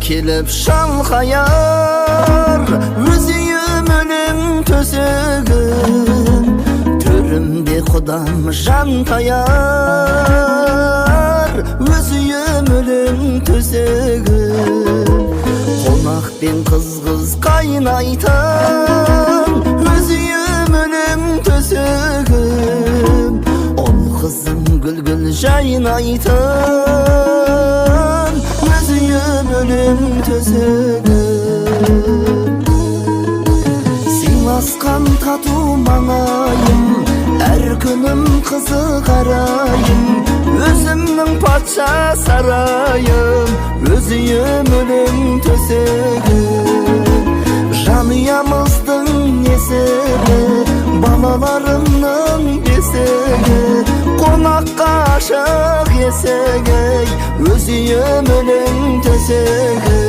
келіп шалқаяр, өзім өлең төсегім, төрімде құдам жантаяр, өзім өлең төсегім, қонақ пен қыз қайнайтын, өзім өлең төсегім, ол қызым гүл жайнайтын, өзім өлең төсегім. Сыйласқан тату маңайым, әр күнім қызығарайым, өзімнің патша сарайым, өзім өлең төсегім. Жанұямыздың несігі, балаларымның бесігі, қонаққа ашық есігі, өзім өлең төсегім.